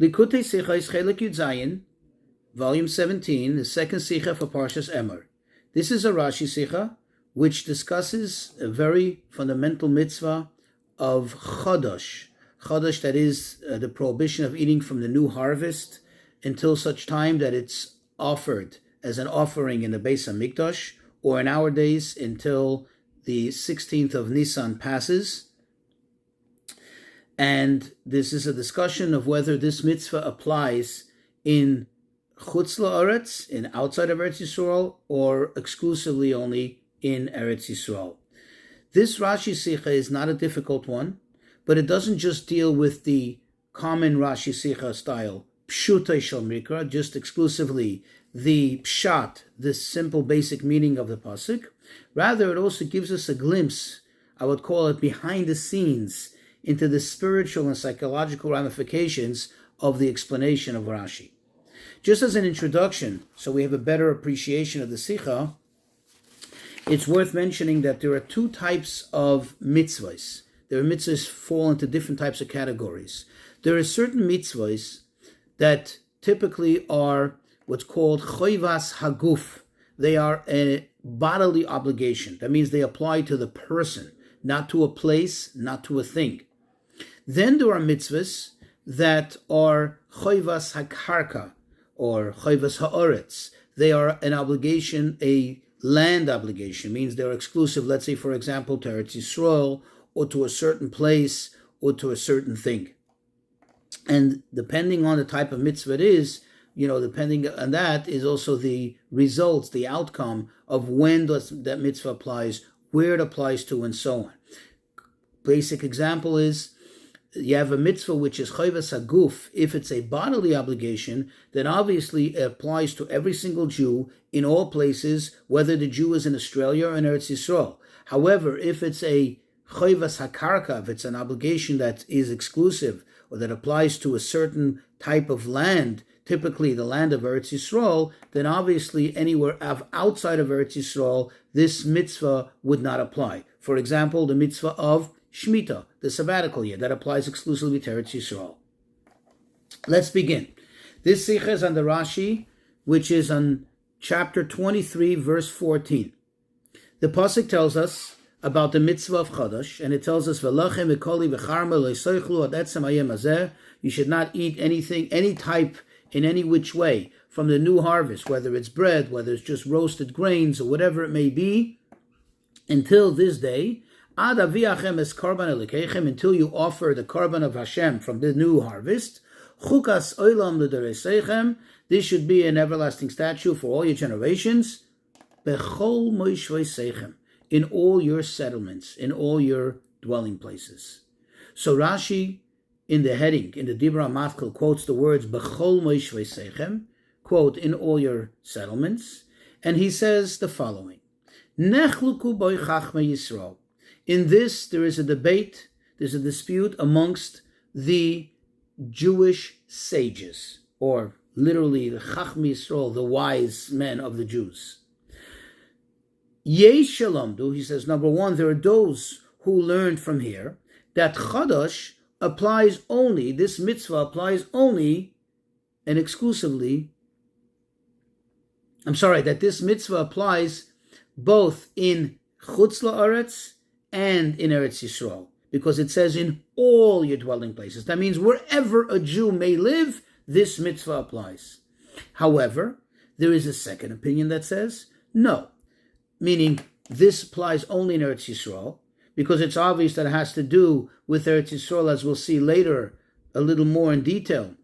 Likutei Sichos Chelik Yud Zayin, Volume 17, the second sicha for Parshas Emor. This is a Rashi sicha which discusses a very fundamental mitzvah of Chodosh. Chodosh, that is the prohibition of eating from the new harvest until such time that it's offered as an offering in the Beis HaMikdash, or in our days until the 16th of Nisan passes. And this is a discussion of whether this mitzvah applies in Chutz La'aretz, in outside of Eretz Yisrael, or exclusively only in Eretz Yisrael. This Rashi Sicha is not a difficult one, but it doesn't just deal with the common Rashi Sicha style, Pshutei Shel Mikra, just exclusively the Pshat, the simple basic meaning of the pasuk. Rather, it also gives us a glimpse, I would call it behind the scenes, into the spiritual and psychological ramifications of the explanation of Rashi. Just as an introduction, so we have a better appreciation of the Sicha, it's worth mentioning that there are two types of mitzvahs. There are mitzvahs fall into different types of categories. There are certain mitzvahs that typically are what's called choivas haguf. They are a bodily obligation. That means they apply to the person, not to a place, not to a thing. Then there are mitzvahs that are choivas hakarka, or choivas ha'oretz. They are an obligation, a land obligation, means they're exclusive, let's say, for example, to Eretz Yisrael, or to a certain place, or to a certain thing. And depending on the type of mitzvah it is, depending on that is also the results, the outcome of when that mitzvah applies, where it applies to, and so on. Basic example is, you have a mitzvah which is choivas haguf. If it's a bodily obligation, then obviously it applies to every single Jew in all places, whether the Jew is in Australia or in Eretz Yisrael. However, if it's a choivas hakarka, if it's an obligation that is exclusive or that applies to a certain type of land, typically the land of Eretz Yisrael, then obviously anywhere outside of Eretz Yisrael, this mitzvah would not apply. For example, the mitzvah of Shemitah, the sabbatical year, that applies exclusively to Eretz Yisrael. Let's begin. This sicha is on the Rashi, which is on chapter 23, verse 14. The pasuk tells us about the mitzvah of Chodosh, and it tells us, "V'lachem v'koli v'charma lo'yisoichlu ad etzem hayom hazeh." You should not eat anything, any type, in any which way, from the new harvest, whether it's bread, whether it's just roasted grains, or whatever it may be, until this day, Ad aviachem es karban elikechem, until you offer the karban of Hashem from the new harvest. Chukas olam l'dereseichem, this should be an everlasting statute for all your generations. Bechol moishvei seichem, in all your settlements, in all your dwelling places. So Rashi, in the heading, in the Dibra Mafkel, quotes the words Bechol moishvei seichem, quote, in all your settlements, and he says the following: Nechluku boi chachmei Yisrael. In this, there is a debate, there's a dispute amongst the Jewish sages, or literally the Chachmei Yisrael, the wise men of the Jews. Yesh shalamdu, he says, number one, there are those who learned from here that Chodosh applies only, this mitzvah applies only and exclusively, that this mitzvah applies both in Chutz La'aretz and in Eretz Yisrael, because it says in all your dwelling places. That means wherever a Jew may live, this mitzvah applies. However, there is a second opinion that says no, meaning this applies only in Eretz Yisrael, because it's obvious that it has to do with Eretz Yisrael, as we'll see later a little more in detail,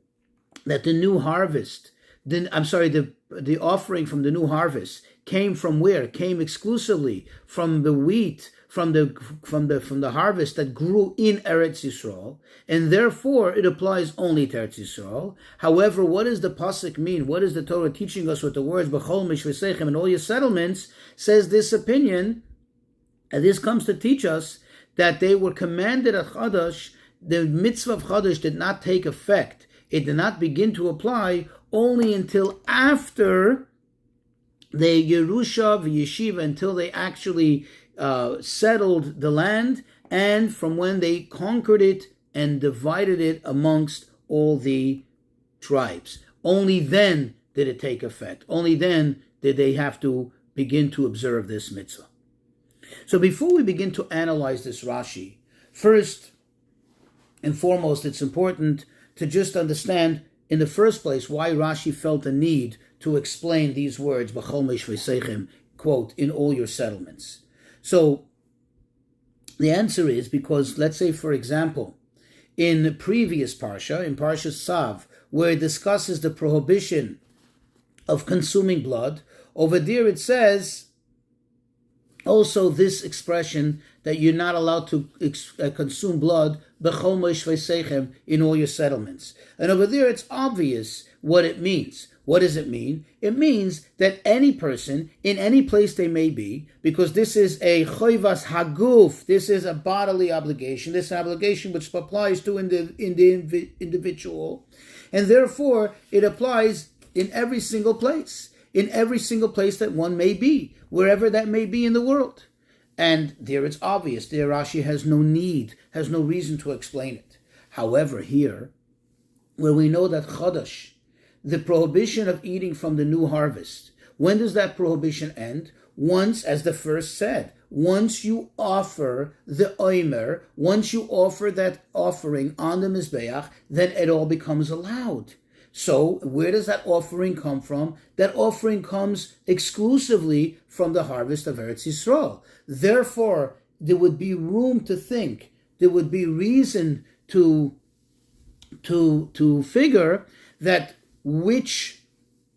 that the new harvest, the offering from the new harvest came from where? Came exclusively from the wheat, from the harvest that grew in Eretz Yisrael, and therefore it applies only to Eretz Yisrael. However, what does the pasuk mean? What is the Torah teaching us with the words B'chol mishvei in all your settlements? Says this opinion, and this comes to teach us that they were commanded at Chodosh. The mitzvah of Chodosh did not take effect. It did not begin to apply only until after the Yerusha v'Yeshiva, until they actually settled the land, and from when they conquered it and divided it amongst all the tribes. Only then did it take effect. Only then did they have to begin to observe this mitzvah. So before we begin to analyze this Rashi, first and foremost, it's important to just understand in the first place why Rashi felt the need to explain these words, B'chol Meshvesechem, quote, in all your settlements. So the answer is because, let's say, for example, in the previous parsha, in Parsha Tzav, where it discusses the prohibition of consuming blood, over there it says also this expression that you're not allowed to consume blood b'chol meshvesechem in all your settlements. And over there it's obvious what it means. What does it mean? It means that any person, in any place they may be, because this is a choivas haguf, this is a bodily obligation, this is an obligation which applies to the individual, and therefore it applies in every single place that one may be, wherever that may be in the world. And there it's obvious, there Rashi has no reason to explain it. However, here, where we know that Chodesh, the prohibition of eating from the new harvest, when does that prohibition end? Once, as the first said, once you offer the Omer, once you offer that offering on the Mizbeach, then it all becomes allowed. So where does that offering come from? That offering comes exclusively from the harvest of Eretz Yisrael. Therefore, there would be room to think, there would be reason to figure that which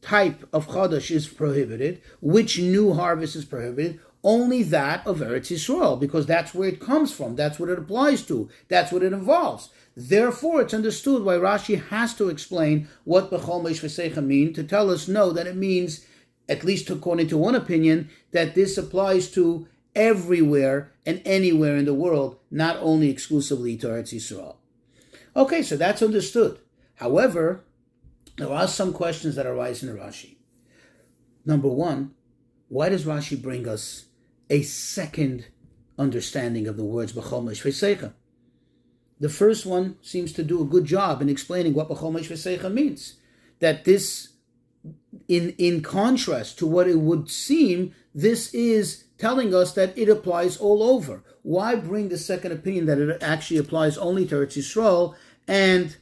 type of Chodesh is prohibited, which new harvest is prohibited, only that of Eretz Yisrael, because that's where it comes from, that's what it applies to, that's what it involves. Therefore, it's understood why Rashi has to explain what B'chol Meshvesechem mean, to tell us, no, that it means, at least according to one opinion, that this applies to everywhere and anywhere in the world, not only exclusively to Eretz Yisrael. Okay, so that's understood. However, there are some questions that arise in Rashi. Number one, why does Rashi bring us a second understanding of the words B'chol Meshvesechem? The first one seems to do a good job in explaining what B'chol Meshvesechem means. That this, in contrast to what it would seem, this is telling us that it applies all over. Why bring the second opinion that it actually applies only to Eretz Yisrael, and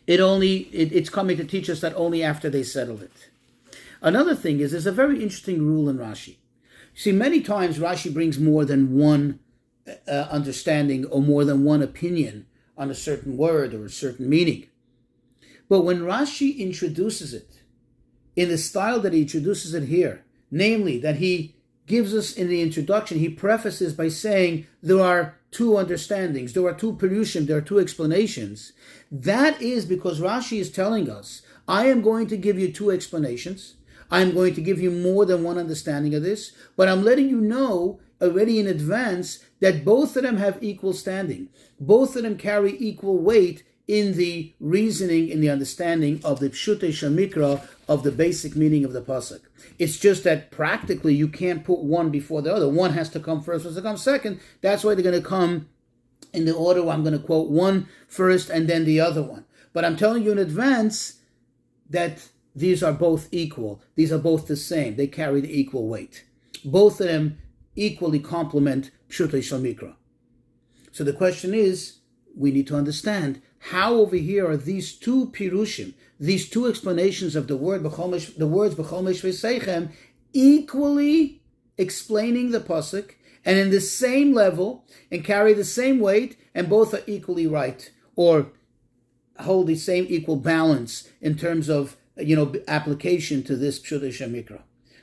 it's coming to teach us that only after they settled it? Another thing is, there's a very interesting rule in Rashi. See, many times Rashi brings more than one understanding or more than one opinion on a certain word or a certain meaning. But when Rashi introduces it in the style that he introduces it here, namely that he gives us in the introduction, he prefaces by saying there are two understandings, there are two perushim, there are two explanations. That is because Rashi is telling us, I am going to give you two explanations. I'm going to give you more than one understanding of this, but I'm letting you know already in advance that both of them have equal standing. Both of them carry equal weight in the reasoning, in the understanding of the Pshutei Shamikra, of the basic meaning of the pasuk. It's just that practically you can't put one before the other. One has to come first, one has to come second. That's why they're going to come in the order where I'm going to quote one first and then the other one. But I'm telling you in advance that these are both equal. These are both the same. They carry the equal weight. Both of them equally complement Pshutei Shamikra. So the question is, we need to understand how over here are these two pirushim, these two explanations of the words B'chol Meshvesechem, equally explaining the pasuk and in the same level and carry the same weight, and both are equally right or hold the same equal balance in terms of application to this Pshutei Shamikra.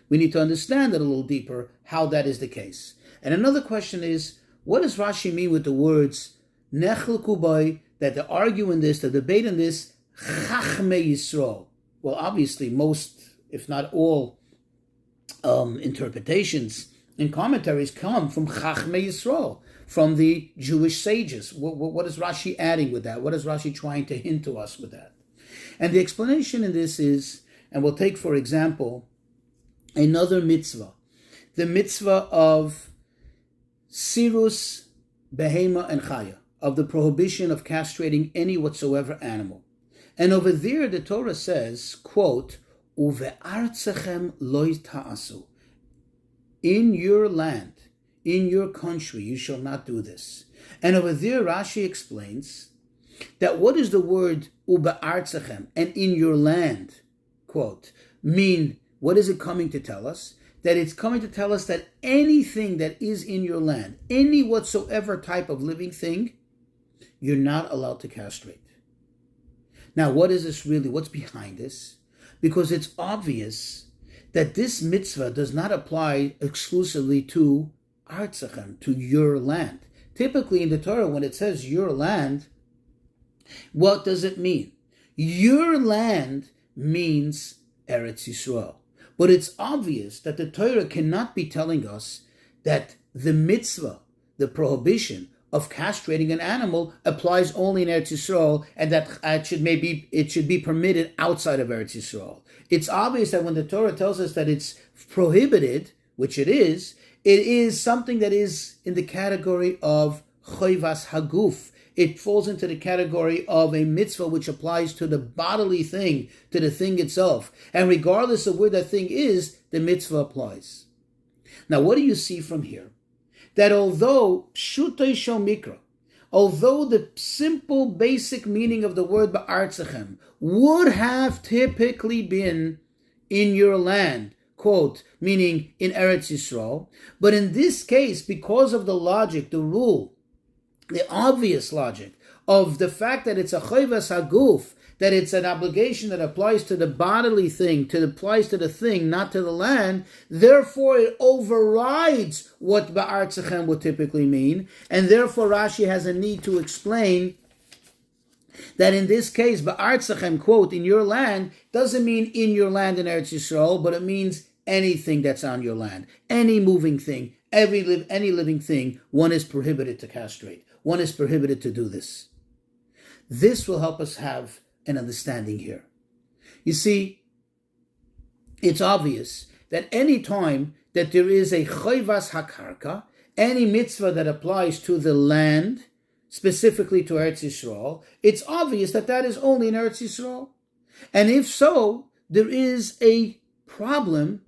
We need to understand it a little deeper how that is the case. And another question is, what does Rashi mean with the words Nechelku Bai, that they argue in this, the debate in this, Chachmei Yisrael? Well, obviously, most, if not all, interpretations and commentaries come from Chachmei Yisrael, from the Jewish sages. What is Rashi adding with that? What is Rashi trying to hint to us with that? And the explanation in this is, and we'll take, for example, another mitzvah, the mitzvah of Sirus, Behema, and Chaya, of the prohibition of castrating any whatsoever animal. And over there, the Torah says, quote, Uve'artzachem loy ta'asu. In your land, in your country, you shall not do this. And over there, Rashi explains that what is the word ube'artzachem and in your land, quote, mean? What is it coming to tell us? That it's coming to tell us that anything that is in your land, any whatsoever type of living thing, you're not allowed to castrate. Now, what is this really? What's behind this? Because it's obvious that this mitzvah does not apply exclusively to artzachem, to your land. Typically in the Torah, when it says your land, what does it mean? Your land means Eretz Yisrael. But it's obvious that the Torah cannot be telling us that the mitzvah, the prohibition of castrating an animal, applies only in Eretz Yisrael, and that it should be permitted outside of Eretz Yisrael. It's obvious that when the Torah tells us that it's prohibited, which it is something that is in the category of choivas haguf. It falls into the category of a mitzvah which applies to the bodily thing, to the thing itself. And regardless of where that thing is, the mitzvah applies. Now, what do you see from here? That although pshutei shel mikra, although the simple basic meaning of the word ba'artzachem would have typically been in your land, quote, meaning in Eretz Yisrael, but in this case, because of the logic, the rule, the obvious logic of the fact that it's a choivas haguf, that it's an obligation that applies to the bodily thing, applies to the thing, not to the land, therefore it overrides what ba'artzachem would typically mean, and therefore Rashi has a need to explain that in this case, ba'artzachem, quote, in your land, doesn't mean in your land in Eretz Yisrael, but it means anything that's on your land, any moving thing, any living thing, one is prohibited to castrate. One is prohibited to do this. This will help us have an understanding here. You see, it's obvious that any time that there is a choivas hakarka, any mitzvah that applies to the land, specifically to Eretz Yisrael, it's obvious that that is only in Eretz Yisrael. And if so, there is a problem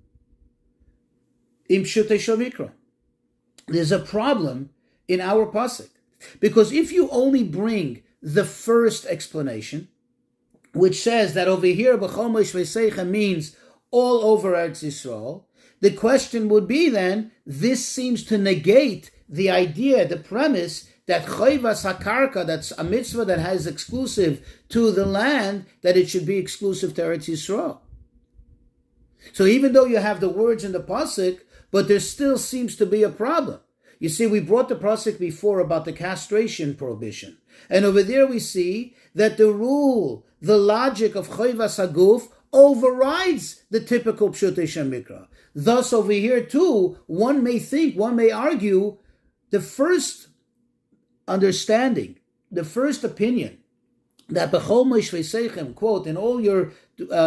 in pshutei shel mikra. There's a problem in our pasuk. Because if you only bring the first explanation, which says that over here, b'chol moish v'seicha means all over Eretz Yisrael, the question would be then, this seems to negate the idea, the premise, that choivas hakarka, that's a mitzvah that has exclusive to the land, that it should be exclusive to Eretz Yisrael. So even though you have the words in the pasuk, but there still seems to be a problem. You see, we brought the pasuk before about the castration prohibition. And over there we see that the rule, the logic of choivas haguf overrides the typical pshutei shel mikra. Thus over here too, one may argue, the first understanding, the first opinion, that b'chol moish v'seichem, quote, in all your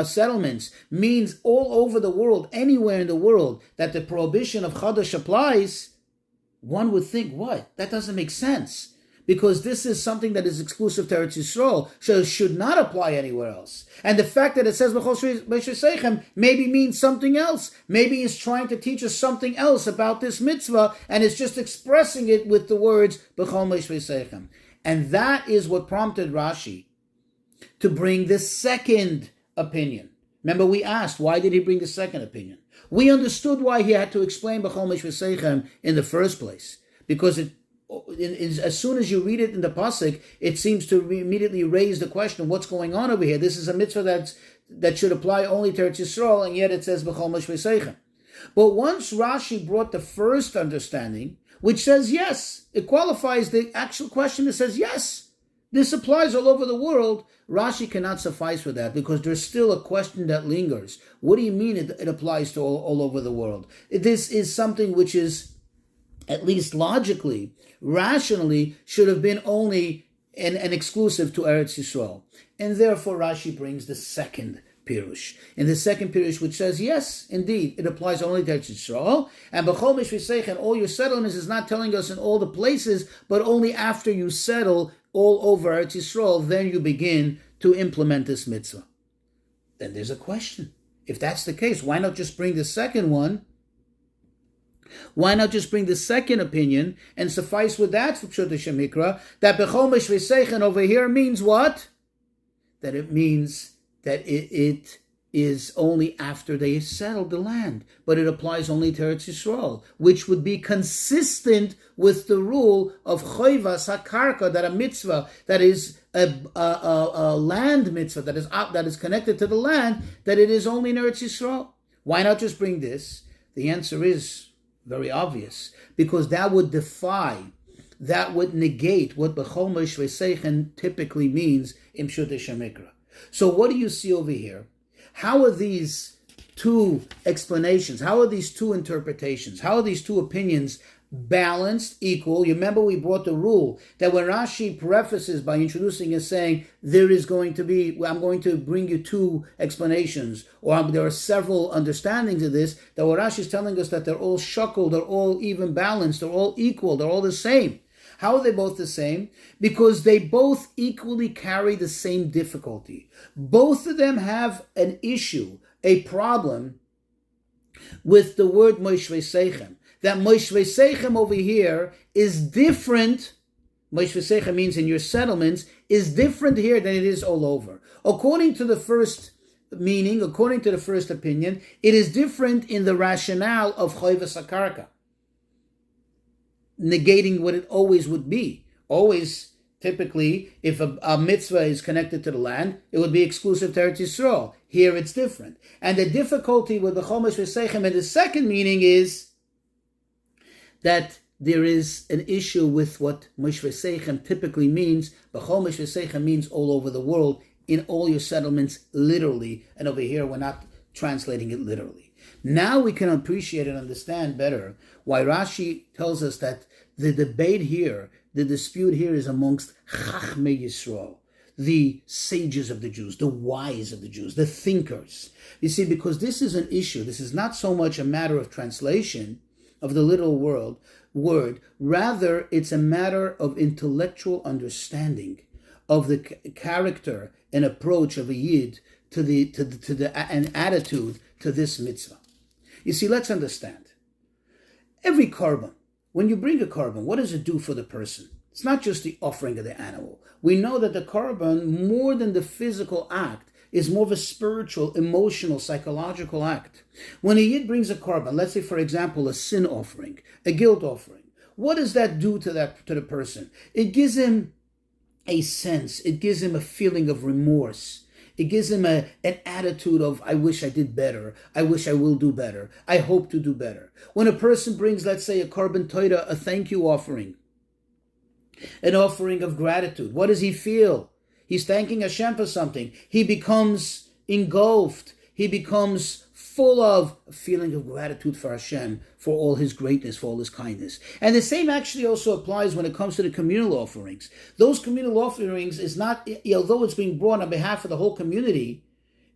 settlements, means all over the world, anywhere in the world, that the prohibition of chadash applies, one would think, what? That doesn't make sense. Because this is something that is exclusive to Eretz Yisrael, so it should not apply anywhere else. And the fact that it says b'chol v'seichem maybe means something else. Maybe it's trying to teach us something else about this mitzvah, and it's just expressing it with the words b'chol v'seichem. And that is what prompted Rashi to bring the second opinion. Remember, we asked, why did he bring the second opinion? We understood why he had to explain b'chol v'seichem in the first place, because as soon as you read it in the pasuk, it seems to immediately raise the question, what's going on over here? This is a mitzvah that should apply only to Eretz Yisrael, and yet it says b'chol v'seichem. But once Rashi brought the first understanding, which says yes, it qualifies the actual question that says yes, this applies all over the world, Rashi cannot suffice for that, because there's still a question that lingers. What do you mean it applies to all over the world? This is something which is, at least logically, rationally, should have been only an exclusive to Eretz Yisrael. And therefore Rashi brings the second pirush. In the second pirush, which says, yes, indeed, it applies only to Eretz Yisrael. And b'chol v'seichem, all your settlements, is not telling us in all the places, but only after you settle all over Eretz Yisrael, then you begin to implement this mitzvah. Then there's a question. If that's the case, why not just bring the second one? Why not just bring the second opinion and suffice with that for Pshut Shemikra, that Bechomesh V'Seichen over here means what? That it means that it is only after they settled the land, but it applies only to Eretz Yisrael, which would be consistent with the rule of Choivas HaKarka, that a mitzvah that is a land mitzvah that is connected to the land, that it is only in Eretz Yisrael. Why not just bring this? The answer is very obvious, because that would negate what Bechomesh V'Seichen typically means in Pshut Shemikra. So what do you see over here? How are these two explanations? How are these two interpretations? How are these two opinions balanced, equal? You remember we brought the rule that when Rashi prefaces by introducing and saying, I'm going to bring you two explanations, or there are several understandings of this, that what Rashi is telling us that they're all shakal, they're all even balanced, they're all equal, they're all the same. How are they both the same? Because they both equally carry the same difficulty. Both of them have an issue, a problem with the word Moshvei Seichem. That Moshvei Seichem over here is different. Moshvei Seichem means in your settlements, is different here than it is all over. According to the first meaning, according to the first opinion, it is different in the rationale of Choivas HaKarka, negating what it always would be. Always, typically, if a mitzvah is connected to the land, it would be exclusive to Eretz Yisrael. Here it's different. And the difficulty with the Chomesh V'Seichem in the second meaning is that there is an issue with what Moshvei Seichem typically means. Bechomesh V'Seichem means all over the world, in all your settlements, literally. And over here, we're not translating it literally. Now we can appreciate and understand better why Rashi tells us that the debate here, the dispute here is amongst Chachmei Yisrael, the sages of the Jews, the wise of the Jews, the thinkers. You see, because this is an issue, this is not so much a matter of translation of the literal word, rather it's a matter of intellectual understanding of the character and approach of a Yid an attitude to this mitzvah. You see, let's understand. Every korban, when you bring a korban, what does it do for the person? It's not just the offering of the animal. We know that the korban, more than the physical act, is more of a spiritual, emotional, psychological act. When a Yid brings a korban, let's say, for example, a sin offering, a guilt offering, what does that do to the person? It gives him a sense, it gives him a feeling of remorse. It gives him an attitude of, I wish I did better. I wish I will do better. I hope to do better. When a person brings, let's say, a korban toida, a thank you offering, an offering of gratitude, what does he feel? He's thanking Hashem for something. He becomes engulfed. He becomes full of a feeling of gratitude for Hashem, for all His greatness, for all His kindness. And the same actually also applies when it comes to the communal offerings. Those communal offerings is not, although it's being brought on behalf of the whole community,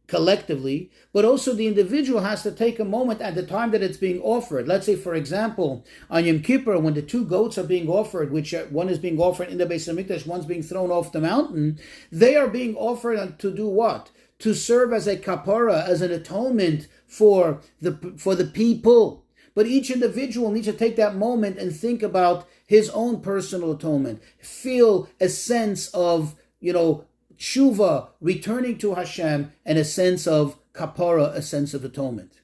collectively, but also the individual has to take a moment at the time that it's being offered. Let's say, for example, on Yom Kippur, when the two goats are being offered, which one is being offered in the Beis HaMikdash, one's being thrown off the mountain, they are being offered to do what? To serve as a kapara, as an atonement for the people. But each individual needs to take that moment and think about his own personal atonement. Feel a sense of, tshuva, returning to Hashem, and a sense of kapara, a sense of atonement.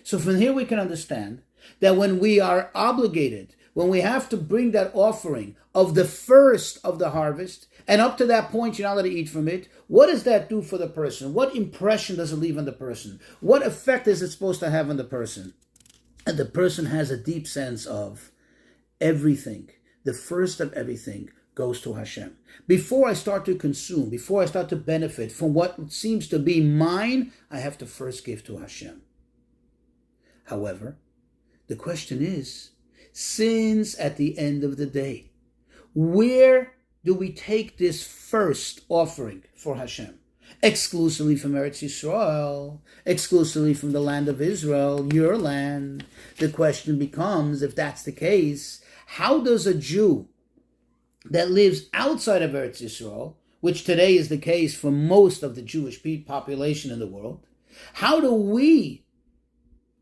So from here we can understand that when we are obligated, when we have to bring that offering of the first of the harvest, and up to that point you're not allowed to eat from it, what does that do for the person? What impression does it leave on the person? What effect is it supposed to have on the person? And the person has a deep sense of everything, the first of everything, goes to Hashem. Before I start to consume, before I start to benefit from what seems to be mine, I have to first give to Hashem. However, the question is, since at the end of the day, where do we take this first offering for Hashem? Exclusively from Eretz Yisrael, exclusively from the land of Israel, your land. The question becomes, if that's the case, how does a Jew that lives outside of Eretz Yisrael, which today is the case for most of the Jewish population in the world, how do we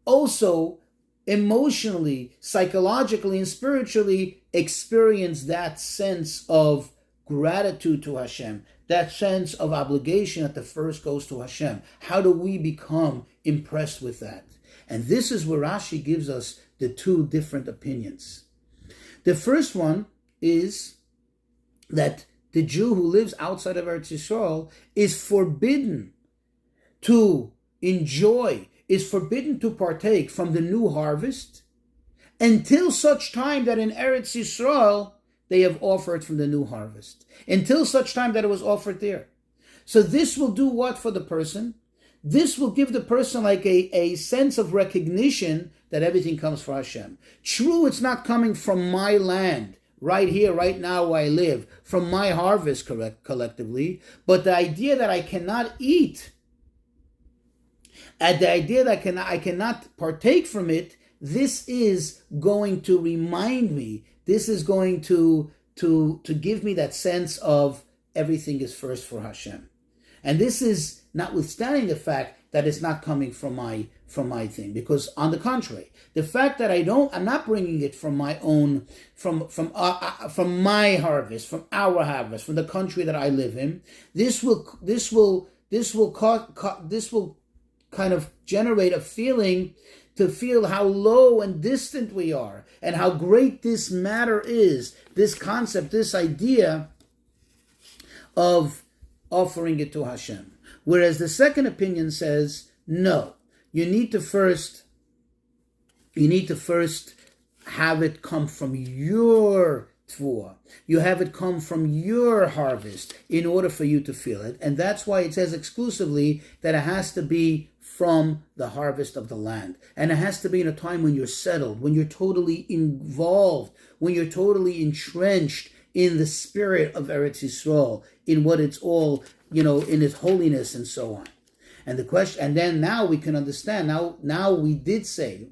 also emotionally, psychologically, and spiritually experience that sense of gratitude to Hashem, that sense of obligation that the first goes to Hashem? How do we become impressed with that? And this is where Rashi gives us the two different opinions. The first one is that the Jew who lives outside of Eretz Yisrael is forbidden to enjoy, is forbidden to partake from the new harvest until such time that in Eretz Yisrael they have offered from the new harvest, until such time that it was offered there. So this will do what for the person? This will give the person like a sense of recognition that everything comes from Hashem. True, it's not coming from my land, right here, right now where I live, from my harvest collectively, but the idea that I cannot eat, and the idea that I cannot partake from it, this is going to remind me, this is going to give me that sense of everything is first for Hashem. And this is notwithstanding the fact that it's not coming from my thing, because on the contrary, the fact that I'm not bringing it from my own, from my harvest, from our harvest, from the country that I live in, this will kind of generate a feeling to feel how low and distant we are, and how great this matter is, this concept, this idea of offering it to Hashem. Whereas the second opinion says, no, you need to first have it come from your tvuah. You have it come from your harvest in order for you to feel it. And that's why it says exclusively that it has to be from the harvest of the land. And it has to be in a time when you're settled, when you're totally involved, when you're totally entrenched in the spirit of Eretz Yisrael, in what it's all, in its holiness and so on. And the question, and then now we can understand, now we did say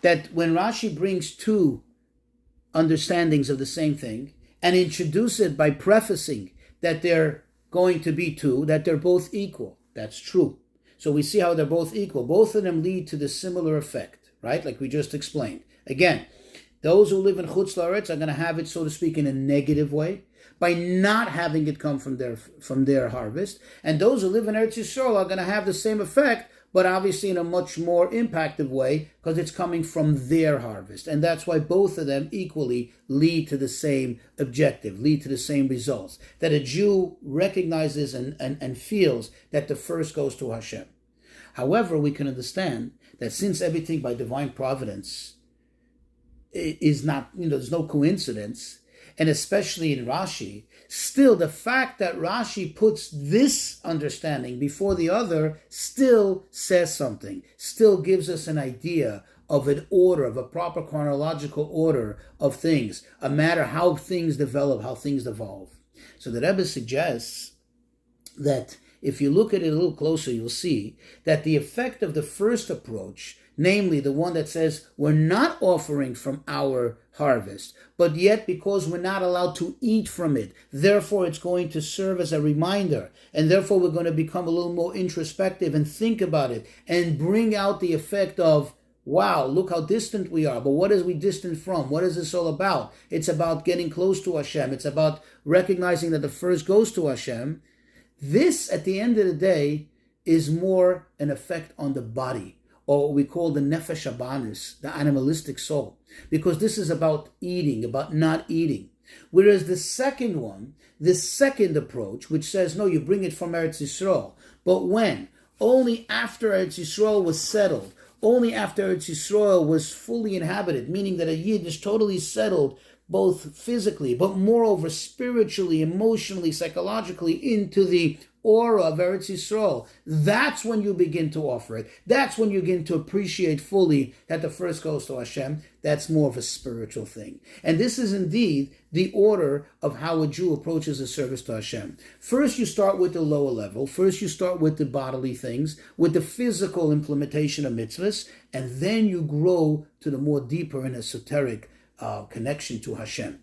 that when Rashi brings two understandings of the same thing and introduce it by prefacing that they're going to be two, that they're both equal, that's true. So we see how they're both equal. Both of them lead to the similar effect, right? Like we just explained. Again, those who live in Chutz La'aretz are going to have it, so to speak, in a negative way by not having it come from their harvest. And those who live in Eretz Yisrael are going to have the same effect, but obviously in a much more impactful way because it's coming from their harvest. And that's why both of them equally lead to the same objective, lead to the same results. That a Jew recognizes and feels that the first goes to Hashem. However, we can understand that since everything by divine providence is not, there's no coincidence, and especially in Rashi, still the fact that Rashi puts this understanding before the other still says something, still gives us an idea of an order, of a proper chronological order of things, a matter how things develop, how things evolve. So the Rebbe suggests that if you look at it a little closer, you'll see that the effect of the first approach, namely the one that says we're not offering from our harvest, but yet because we're not allowed to eat from it, therefore it's going to serve as a reminder, and therefore we're going to become a little more introspective and think about it and bring out the effect of, wow, look how distant we are, but what is we distant from? What is this all about? It's about getting close to Hashem. It's about recognizing that the first goes to Hashem. This, at the end of the day, is more an effect on the body, or what we call the nefesh habanis, the animalistic soul, because this is about eating, about not eating. Whereas the second one, the second approach, which says, no, you bring it from Eretz Yisrael, but when? Only after Eretz Yisrael was settled, only after Eretz Yisrael was fully inhabited, meaning that a Yid is totally settled both physically, but moreover spiritually, emotionally, psychologically, into the aura of Eretz Yisrael, that's when you begin to offer it. That's when you begin to appreciate fully that the first goes to Hashem. That's more of a spiritual thing. And this is indeed the order of how a Jew approaches a service to Hashem. First, you start with the lower level. First, you start with the bodily things, with the physical implementation of mitzvahs, and then you grow to the more deeper and esoteric connection to Hashem.